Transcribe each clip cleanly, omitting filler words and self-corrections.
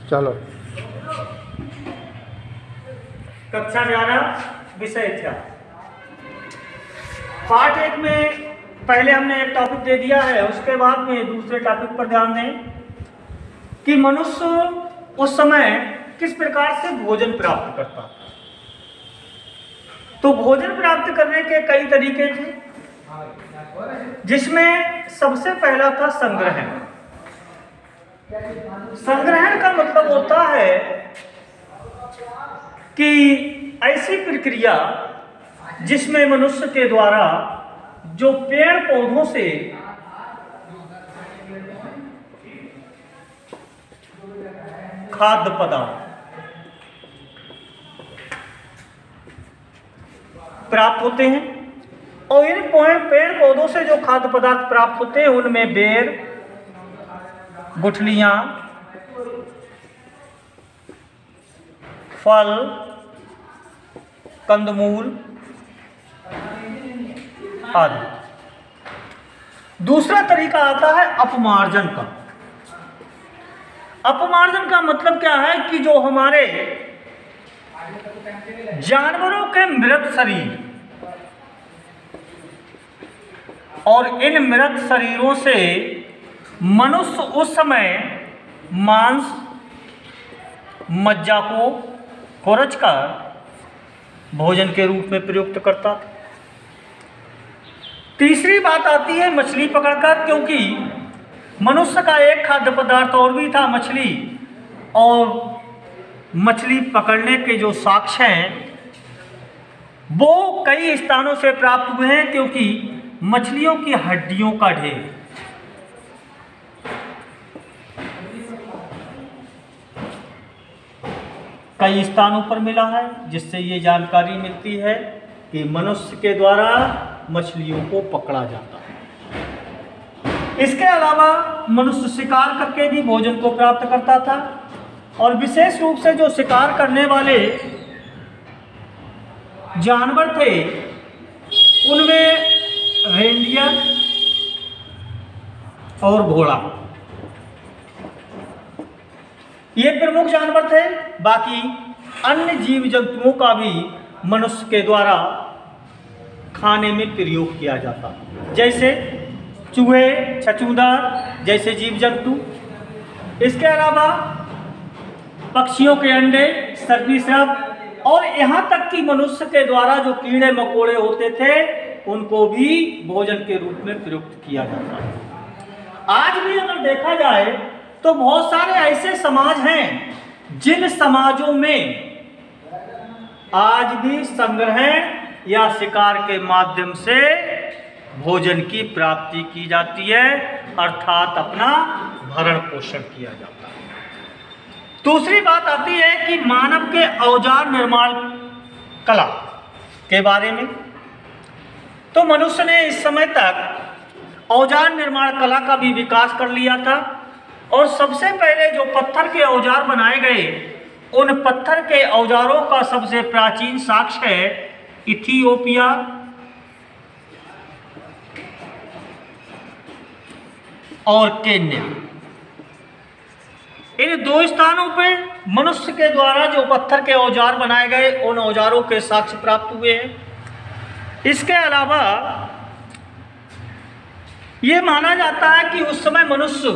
चलो। कक्षा 11 विषय था। पार्ट 1 में पहले हमने एक टॉपिक दे दिया है, उसके बाद में दूसरे टॉपिक पर ध्यान दें कि मनुष्य उस समय किस प्रकार से भोजन प्राप्त करता। तो भोजन प्राप्त करने के कई तरीके थे, जिसमें सबसे पहला था संग्रहण। संग्रहण का मतलब होता है कि ऐसी प्रक्रिया जिसमें मनुष्य के द्वारा जो पेड़ पौधों से खाद्य पदार्थ प्राप्त होते हैं, और इन पेड़ पौधों से जो खाद्य पदार्थ प्राप्त होते हैं उनमें बेर, गुठलियां, फल, कंदमूल आदि। दूसरा तरीका आता है अपमार्जन का। अपमार्जन का मतलब क्या है कि जो हमारे जानवरों के मृत शरीर और इन मृत शरीरों से मनुष्य उस समय मांस, मज्जा को खुरच कर भोजन के रूप में प्रयुक्त करता था। तीसरी बात आती है मछली पकड़कर, क्योंकि मनुष्य का एक खाद्य पदार्थ और भी था मछली, और मछली पकड़ने के जो साक्ष्य हैं वो कई स्थानों से प्राप्त हुए हैं, क्योंकि मछलियों की हड्डियों का ढेर कई स्थानों पर मिला है, जिससे ये जानकारी मिलती है कि मनुष्य के द्वारा मछलियों को पकड़ा जाता है। इसके अलावा मनुष्य शिकार करके भी भोजन को प्राप्त करता था, और विशेष रूप से जो शिकार करने वाले जानवर थे उनमें रेंडियर और घोड़ा ये प्रमुख जानवर थे। बाकी अन्य जीव जंतुओं का भी मनुष्य के द्वारा खाने में प्रयोग किया जाता, जैसे चूहे, छछूंदर जैसे जीव जंतु। इसके अलावा पक्षियों के अंडे, सर्पीसप, और यहाँ तक कि मनुष्य के द्वारा जो कीड़े मकोड़े होते थे उनको भी भोजन के रूप में प्रयुक्त किया जाता है। आज भी अगर देखा जाए तो बहुत सारे ऐसे समाज हैं जिन समाजों में आज भी संग्रहण या शिकार के माध्यम से भोजन की प्राप्ति की जाती है, अर्थात अपना भरण पोषण किया जाता है। दूसरी बात आती है कि मानव के औजार निर्माण कला के बारे में। तो मनुष्य ने इस समय तक औजार निर्माण कला का भी विकास कर लिया था, और सबसे पहले जो पत्थर के औजार बनाए गए उन पत्थर के औजारों का सबसे प्राचीन साक्ष्य है इथियोपिया और केन्या। इन दो स्थानों पे मनुष्य के द्वारा जो पत्थर के औजार बनाए गए उन औजारों के साक्ष्य प्राप्त हुए हैं। इसके अलावा ये माना जाता है कि उस समय मनुष्य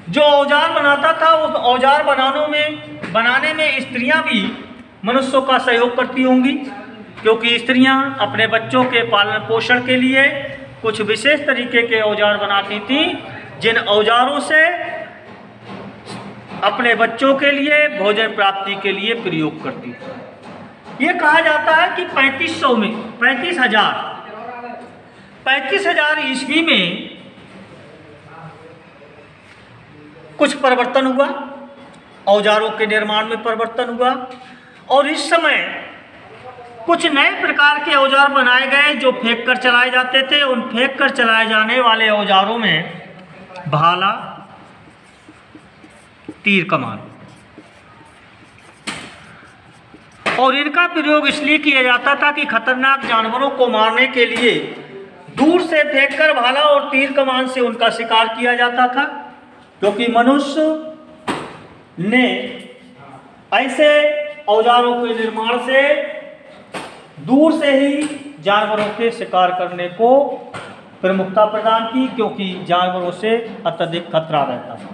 जो औजार बनाता था उस औजार बनाने में स्त्रियां भी मनुष्यों का सहयोग करती होंगी, क्योंकि स्त्रियां अपने बच्चों के पालन पोषण के लिए कुछ विशेष तरीके के औजार बनाती थीं, जिन औजारों से अपने बच्चों के लिए भोजन प्राप्ति के लिए प्रयोग करती थी। ये कहा जाता है कि 35,000 ईस्वी में कुछ परिवर्तन हुआ, औजारों के निर्माण में परिवर्तन हुआ, और इस समय कुछ नए प्रकार के औजार बनाए गए जो फेंक कर चलाए जाते थे। उन फेंक कर चलाए जाने वाले औजारों में भाला, तीर कमान, और इनका प्रयोग इसलिए किया जाता था कि खतरनाक जानवरों को मारने के लिए दूर से फेंककर भाला और तीर कमान से उनका शिकार किया जाता था, क्योंकि मनुष्य ने ऐसे औजारों के निर्माण से दूर से ही जानवरों के शिकार करने को प्रमुखता प्रदान की, क्योंकि जानवरों से अत्यधिक खतरा रहता था।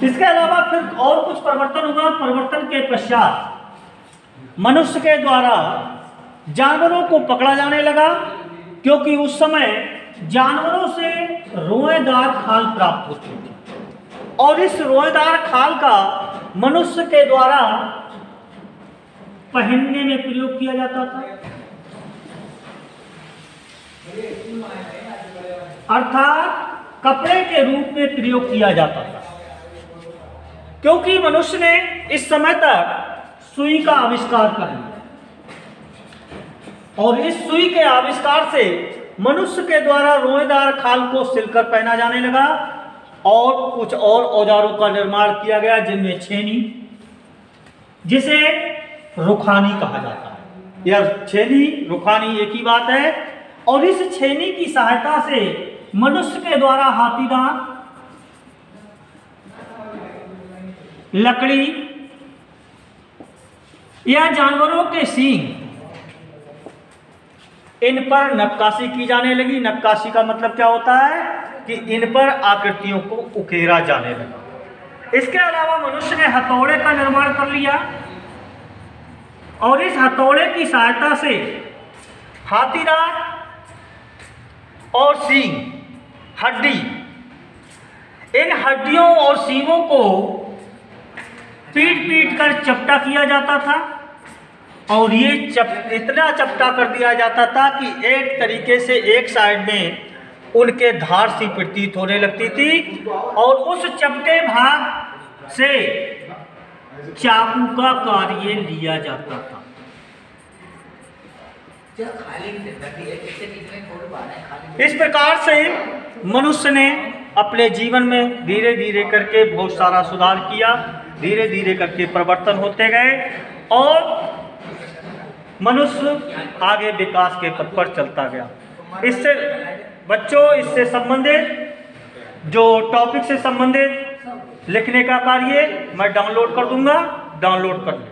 इसके अलावा फिर और कुछ परिवर्तन हुआ। परिवर्तन के पश्चात मनुष्य के द्वारा जानवरों को पकड़ा जाने लगा, क्योंकि उस समय जानवरों से रोएदार खाल प्राप्त होती थी और इस रोएदार खाल का मनुष्य के द्वारा पहनने में प्रयोग किया जाता था, अर्थात कपड़े के रूप में प्रयोग किया जाता था। क्योंकि मनुष्य ने इस समय तक सुई का आविष्कार कर लिया और इस सुई के आविष्कार से मनुष्य के द्वारा रोएदार खाल को सिलकर पहना जाने लगा और कुछ और औजारों का निर्माण किया गया, जिनमें छेनी, जिसे रुखानी कहा जाता है। यह छेनी रुखानी एक ही बात है। और इस छेनी की सहायता से मनुष्य के द्वारा हाथीदांत, लकड़ी या जानवरों के सींग, इन पर नक्काशी की जाने लगी। नक्काशी का मतलब क्या होता है कि इन पर आकृतियों को उकेरा जाने लगा। इसके अलावा मनुष्य ने हथौड़े का निर्माण कर लिया और इस हथौड़े की सहायता से हाथीदांत और सींग, हड्डी, इन हड्डियों और सींगों को पीट पीट कर चपटा किया जाता था और ये इतना चपटा कर दिया जाता था कि एक तरीके से एक साइड में उनके धार सी प्रतीत होने लगती थी और उस चपटे भाग से चाकू का कार्य लिया जाता था। इस प्रकार से मनुष्य ने अपने जीवन में धीरे धीरे करके बहुत सारा सुधार किया, धीरे धीरे करके परिवर्तन होते गए और मनुष्य आगे विकास के पथ पर चलता गया। इससे बच्चों, इससे संबंधित जो टॉपिक से संबंधित लिखने का कार्य मैं डाउनलोड कर दूंगा, डाउनलोड कर लें।